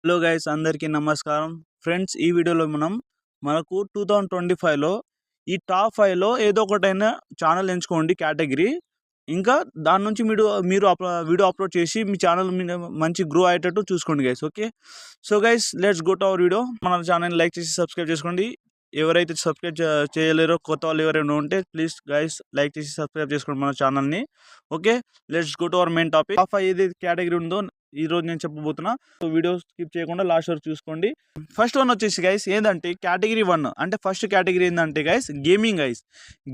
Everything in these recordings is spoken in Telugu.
హలో గైస్, అందరికీ నమస్కారం. ఫ్రెండ్స్, ఈ వీడియోలో మనకు 2025లో ఈ టాప్ 5లో ఏదో ఒకటైనా ఛానల్ ఎంచుకోండి కేటగిరీ. ఇంకా దాని నుంచి మీరు వీడియో అప్లోడ్ చేసి మీ ఛానల్ మీద మంచి గ్రో అయ్యేటట్టు చూసుకోండి guys. Okay, so guys, let's go to our video. మన ఛానల్ లైక్ చేసి సబ్స్క్రైబ్ చేసుకోండి. ఎవరైతే సబ్స్క్రైబ్ చేయలేరో, కొత్త వాళ్ళు ఎవరైనా ఉంటే ప్లీజ్ గైస్ లైక్ చేసి సబ్స్క్రైబ్ చేసుకోండి మన ఛానల్ని. Okay, let's go to our main topic. Top 5 ఏదైతే కేటగిరీ ఉందో ఈ రోజు నేను చెప్పబోతున్నా. వీడియో స్కిప్ చేయకుండా లాస్ట్ వరకు చూసుకోండి. ఫస్ట్ వన్ వచ్చేసి గైస్ ఏంటంటే కేటగిరీ 1. అంటే ఫస్ట్ కేటగిరీ ఏంటంటే గైస్ గేమింగ్.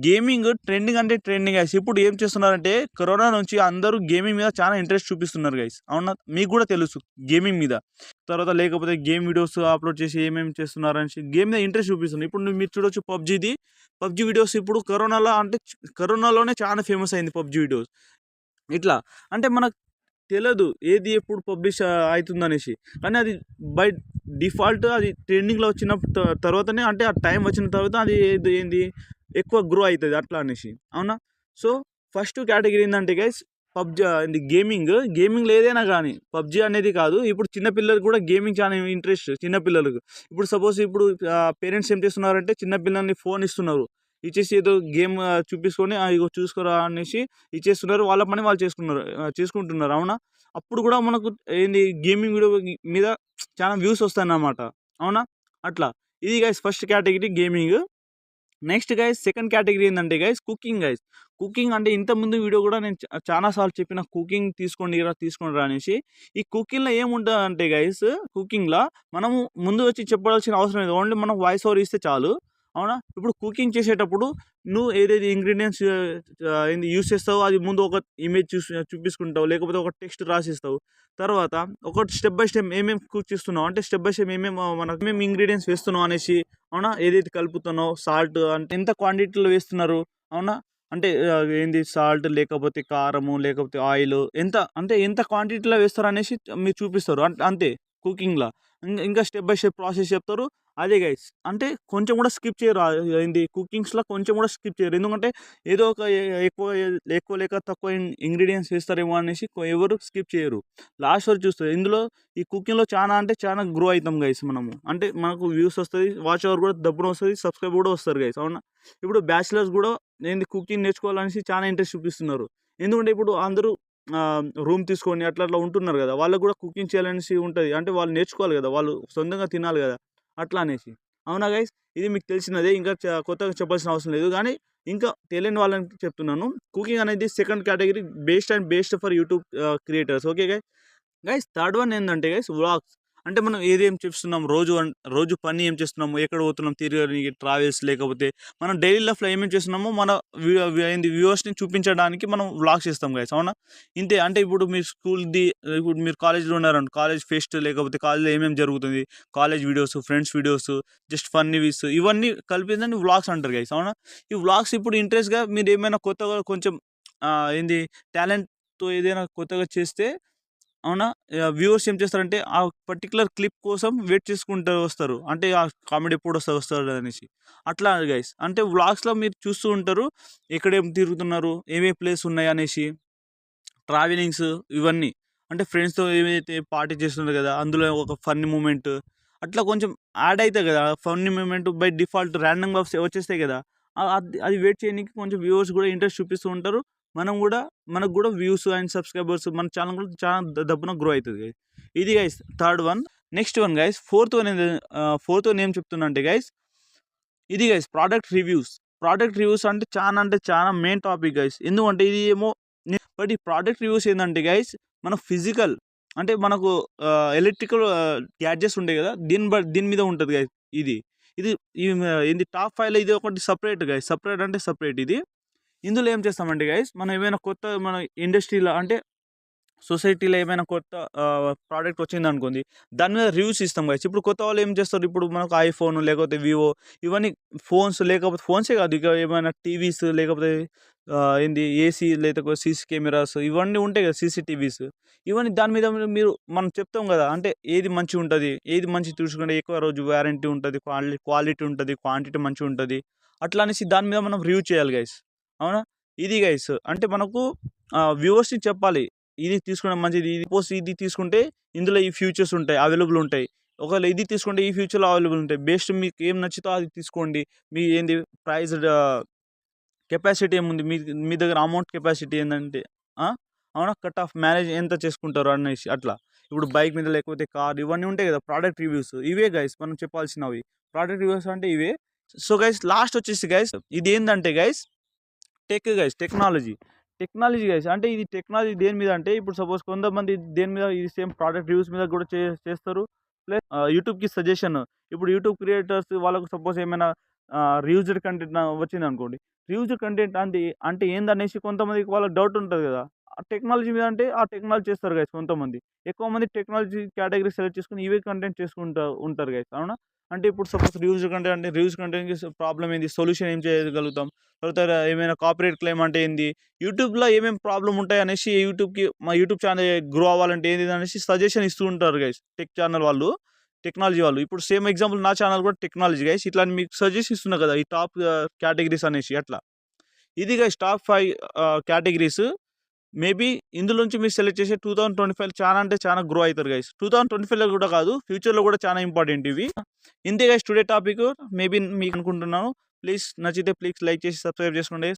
గేమింగ్ ట్రెండింగ్ అంటే ట్రెండింగ్ గైస్. ఇప్పుడు ఏం చేస్తున్నారంటే కరోనా నుంచి అందరూ గేమింగ్ మీద చాలా ఇంట్రెస్ట్ చూపిస్తున్నారు గైస్. అవునా, మీకు కూడా తెలుసు గేమింగ్ మీద. తర్వాత లేకపోతే గేమ్ వీడియోస్ అప్లోడ్ చేసి ఏమేమి చేస్తున్నారని గేమ్ మీద ఇంట్రెస్ట్ చూపిస్తున్నారు. ఇప్పుడు మీరు చూడొచ్చు పబ్జీ వీడియోస్. ఇప్పుడు కరోనాలోనే చాలా ఫేమస్ అయింది పబ్జీ వీడియోస్. ఇట్లా అంటే మనకు తెలియదు ఏది ఎప్పుడు పబ్లిష్ అవుతుందనేసి, కానీ అది బై డిఫాల్ట్ అది ట్రెండింగ్లో వచ్చిన తర్వాతనే, అంటే ఆ టైం వచ్చిన తర్వాత అది ఏంది ఎక్కువ గ్రో అవుతుంది అట్లా అనేసి. అవునా, సో ఫస్ట్ కేటగిరీ ఏంటంటే గైస్ పబ్జీ. గేమింగ్లో ఏదైనా కానీ పబ్జీ అనేది కాదు. ఇప్పుడు చిన్నపిల్లలకు కూడా గేమింగ్ చాలా ఇంట్రెస్ట్. చిన్నపిల్లలకు ఇప్పుడు సపోజ్ పేరెంట్స్ ఏం చేస్తున్నారంటే చిన్నపిల్లల్ని ఫోన్ ఇస్తున్నారు, ఇచ్చేసి ఏదో గేమ్ చూపించుకొని ఇగో చూసుకోరా అనేసి ఇచ్చేస్తున్నారు. వాళ్ళ పని వాళ్ళు చేసుకుంటున్నారు. అవునా, అప్పుడు కూడా మనకు ఏంది గేమింగ్ వీడియో మీద చాలా వ్యూస్ వస్తాయన్నమాట. అవునా, అట్లా. ఇది guys first category gaming. Next guys second category ఏంటంటే గైస్ కుకింగ్ అంటే ఇంతకుముందు వీడియో కూడా నేను చాలాసార్లు చెప్పిన, కుకింగ్ తీసుకోండి రా అనేసి. ఈ కుకింగ్లో ఏముంటుంది అంటే గైస్, కుకింగ్లో మనము ముందు వచ్చి చెప్పాల్సిన అవసరం లేదు. ఓన్లీ మనం వాయిస్ ఓవర్ ఇస్తే చాలు. అవునా, ఇప్పుడు కుకింగ్ చేసేటప్పుడు నువ్వు ఏదైతే ఇంగ్రీడియంట్స్ యూస్ చేస్తావో అది ముందు ఒక ఇమేజ్ చూపించుకుంటావు, లేకపోతే ఒక టెక్స్ట్ రాసిస్తావు. తర్వాత ఒక స్టెప్ బై స్టెప్ ఏమేమి కుక్ చేస్తున్నావు, అంటే స్టెప్ బై స్టెప్ ఏమేమి ఇంగ్రీడియంట్స్ వేస్తున్నావు అనేసి. అవునా, ఏదైతే కలుపుతున్నావు, సాల్ట్ అంటే ఎంత క్వాంటిటీలో వేస్తున్నారు. అవునా, అంటే ఏంది సాల్ట్, లేకపోతే కారము, లేకపోతే ఆయిల్ ఎంత క్వాంటిటీలో వేస్తారు అనేసి మీరు చూపిస్తారు. అంతే కుకింగ్లో. ఇంకా స్టెప్ బై స్టెప్ ప్రాసెస్ చెప్తారు. అదే గైస్, అంటే కొంచెం కూడా స్కిప్ చేయరు. ఏంది కుకింగ్స్లో కొంచెం కూడా స్కిప్ చేయరు. ఎందుకంటే ఏదో ఒక ఎక్కువ లేక తక్కువ ఇంగ్రీడియంట్స్ వేస్తారేమో అనేసి ఎవరు స్కిప్ చేయరు. లాస్ట్ వరకు చూస్తారు. ఇందులో ఈ కుకింగ్లో చాలా గ్రో అవుతాం గైస్ మనము. అంటే మనకు వ్యూస్ వస్తుంది, వాచ్ అవర్ కూడా దబ్బున వస్తుంది, సబ్స్క్రైబ్ కూడా వస్తారు గైస్. అవునా, ఇప్పుడు బ్యాచిలర్స్ కూడా ఏంది కుకింగ్ నేర్చుకోవాలనేసి చాలా ఇంట్రెస్ట్ చూపిస్తున్నారు. ఎందుకంటే ఇప్పుడు అందరూ రూమ్ తీసుకొని అట్లా ఉంటున్నారు కదా, వాళ్ళకు కూడా కుకింగ్ చేయాలనేసి ఉంటుంది. అంటే వాళ్ళు నేర్చుకోవాలి కదా, వాళ్ళు సొంతంగా తినాలి కదా, అట్లా అనేసి. అవునా గైస్, ఇది మీకు తెలిసినదే, ఇంకా కొత్తగా చెప్పాల్సిన అవసరం లేదు. కానీ ఇంకా తెలియని వాళ్ళని చెప్తున్నాను. కుకింగ్ అనేది second category, best for YouTube creators. Okay guys, third one ఏంటంటే గైస్ వ్లాగ్స్. అంటే మనం ఏదేం చేస్తున్నాం, రోజు పని ఏం చేస్తున్నాము, ఎక్కడ పోతున్నాం తిరగడానికి, ట్రావెల్స్, లేకపోతే మనం డైలీ లైఫ్లో ఏమేమి చేస్తున్నామో మన వ్యూవర్స్ని చూపించడానికి మనం వ్లాగ్స్ చేస్తాం గైస్. అవునా, ఇంతే. అంటే ఇప్పుడు మీ ఇప్పుడు మీరు కాలేజ్లో ఉన్నారండి, కాలేజ్ ఫెస్ట్, లేకపోతే కాలేజ్లో ఏమేమి జరుగుతుంది, college videos, friends videos, just funny వీస్, ఇవన్నీ కలిపిందని వ్లాగ్స్ అంటారు గైస్. అవునా, ఈ వ్లాగ్స్ ఇప్పుడు ఇంట్రెస్ట్గా మీరు ఏమైనా కొత్తగా కొంచెం ఏంది టాలెంట్తో ఏదైనా కొత్తగా చేస్తే, అవునా, వ్యూవర్స్ ఏం చేస్తారంటే ఆ పర్టికులర్ క్లిప్ కోసం వెయిట్ చేసుకుంటూ వస్తారు. అంటే ఆ కామెడీ ఎప్పుడు వస్తారు అనేసి. అట్లా గైస్, అంటే వ్లాగ్స్లో మీరు చూస్తూ ఉంటారు ఎక్కడేం తిరుగుతున్నారు, ఏమేమి ప్లేస్ ఉన్నాయి అనేసి, ట్రావెలింగ్స్, ఇవన్నీ. అంటే ఫ్రెండ్స్తో ఏమైతే పార్టీ చేస్తున్నారు కదా, అందులో ఒక ఫన్నీ మూమెంట్ అట్లా కొంచెం యాడ్ అవుతాయి కదా. ఫన్నీ మూమెంట్ బై డిఫాల్ట్ ర్యాండమ్గా వచ్చేస్తాయి కదా. అది వెయిట్ చేయడానికి కొంచెం వ్యూవర్స్ కూడా ఇంట్రెస్ట్ చూపిస్తూ ఉంటారు. మనకు కూడా వ్యూస్ అండ్ సబ్స్క్రైబర్స్ మన ఛానల్ కూడా చాలా దబ్బున గ్రో అవుతుంది గైస్. ఇది guys third one. Next one guy's fourth one ఏం చెప్తున్నా అంటే గైస్, ఇది గైస్ ప్రోడక్ట్ రివ్యూస్ అంటే చాలా మెయిన్ టాపిక్ గైస్. ఎందుకంటే ఇది ఏమో బట్ ఈ ప్రోడక్ట్ రివ్యూస్ ఏంటంటే గైస్ మన ఫిజికల్, అంటే మనకు ఎలక్ట్రికల్ గ్యాడ్జెట్స్ ఉంటాయి కదా, దీని మీద ఉంటుంది గైస్. ఇది ఇది ఇది టాప్ 5లో ఇది ఒకటి సపరేట్ గైస్. సపరేట్ ఇది. ఇందులో ఏం చేస్తామంటే గైస్, మనం ఏమైనా కొత్త మన ఇండస్ట్రీలో, అంటే సొసైటీలో ఏమైనా కొత్త ప్రోడక్ట్ వచ్చింది అనుకోండి, దాని మీద రివ్యూస్ ఇస్తాం గైస్. ఇప్పుడు కొత్త వాళ్ళు ఏం చేస్తారు, ఇప్పుడు మనకు ఐఫోన్, లేకపోతే వివో, ఇవన్నీ ఫోన్స్, లేకపోతే ఫోన్సే కాదు, ఇక ఏమైనా టీవీస్, లేకపోతే ఏసీ, లేకపోతే సీసీ కెమెరాస్, ఇవన్నీ ఉంటాయి కదా, సీసీటీవీస్, ఇవన్నీ దాని మీద మనం చెప్తాం కదా, అంటే ఏది మంచిగా ఉంటుంది, ఏది మంచి చూసుకుంటే ఎక్కువ రోజు వారంటీ ఉంటుంది, క్వాలిటీ ఉంటుంది, క్వాంటిటీ మంచిగా ఉంటుంది, అట్లా అనేసి దాని మీద మనం రివ్యూ చేయాలి గైస్. అవునా, ఇది గైస్ అంటే మనకు వ్యూవర్స్ని చెప్పాలి ఇది తీసుకోవడం మంచిది, ఇది పోస్ట్ ఇది తీసుకుంటే ఇందులో ఈ ఫీచర్స్ ఉంటాయి, అవైలబుల్ ఉంటాయి, ఒకవేళ ఇది తీసుకుంటే ఈ ఫ్యూచర్లో అవైలబుల్ ఉంటాయి, బెస్ట్ మీకు ఏం నచ్చుతో అది తీసుకోండి, మీ ఏంది ప్రైస్ కెపాసిటీ ఏముంది, మీ దగ్గర అమౌంట్ కెపాసిటీ ఏంటంటే అవునా, కట్ ఆఫ్ మ్యారేజ్ ఎంత చేసుకుంటారు అనేసి అట్లా. ఇప్పుడు బైక్ మీద లేకపోతే కార్ ఇవన్నీ ఉంటాయి కదా, ప్రోడక్ట్ రివ్యూస్, ఇవే గైస్ మనం చెప్పాల్సినవి. ప్రోడక్ట్ రివ్యూస్ అంటే ఇవే. సో గైస్ లాస్ట్ వచ్చేసి గైస్ ఇది ఏంటంటే గైస్ టెక్నాలజీ గైస్. అంటే ఇది టెక్నాలజీ దేని మీద అంటే, ఇప్పుడు సపోజ్ కొంతమంది దేని మీద ఇది సేమ్ ప్రోడక్ట్ రివ్యూస్ మీద కూడా చేస్తారు. ప్లస్ యూట్యూబ్కి సజెషన్, ఇప్పుడు యూట్యూబ్ క్రియేటర్స్ వాళ్ళకు సపోజ్ ఏమైనా రివ్యూజర్ కంటెంట్ వచ్చింది అనుకోండి, రివ్యూజర్ కంటెంట్ అంటే ఏందనేసి కొంతమందికి వాళ్ళకి డౌట్ ఉంటుంది కదా. ఆ టెక్నాలజీ మీద అంటే ఆ టెక్నాలజీ చేస్తారు గైస్. కొంతమంది ఎక్కువ మంది టెక్నాలజీ కేటగిరీ సెలెక్ట్ చేసుకుని ఇవే కంటెంట్ చేసుకుంటూ ఉంటారు గైస్. అవునా, అంటే ఇప్పుడు సపోజ్ రివ్యూజర్ కంటెంట్ అంటే రివ్యూస్ కంటెంట్కి ప్రాబ్లం ఏంది, సొల్యూషన్ ఏం చేయగలుగుతాం, తర్వాత ఏమైనా కాపీరైట్ క్లెయిమ్ అంటే ఏంది, యూట్యూబ్లో ఏమేమి ప్రాబ్లం ఉంటాయి అనేసి, మా యూట్యూబ్ ఛానల్ గ్రో అవ్వాలంటే ఏంది అనేసి సజెషన్ ఇస్తూ ఉంటారు గైస్ టెక్ ఛానల్ వాళ్ళు, టెక్నాలజీ వాళ్ళు. ఇప్పుడు సేమ్ ఎగ్జాంపుల్ నా ఛానల్ కూడా టెక్నాలజీ గైస్, ఇట్లా మీకు సజెస్ట్ ఇస్తున్నా కదా ఈ టాప్ కేటగిరీస్ అనేసి అట్లా. ఇది గైస్ టాప్ 5 కేటగిరీస్. మేబీ ఇందులోంచి మీరు సెలెక్ట్ చేసే 2025 చాలా అంటే చాలా గ్రో అవుతారు గైస్. 2025లో కూడా కాదు, ఫ్యూచర్లో కూడా చాలా ఇంపార్టెంట్ ఇవి. ఇంతే గైస్ టుడే టాపిక్. మేబీ మీకు అనుకుంటున్నాను. ప్లీజ్ నచ్చితే ప్లీజ్ లైక్ చేసి సబ్స్క్రైబ్ చేసుకోండి.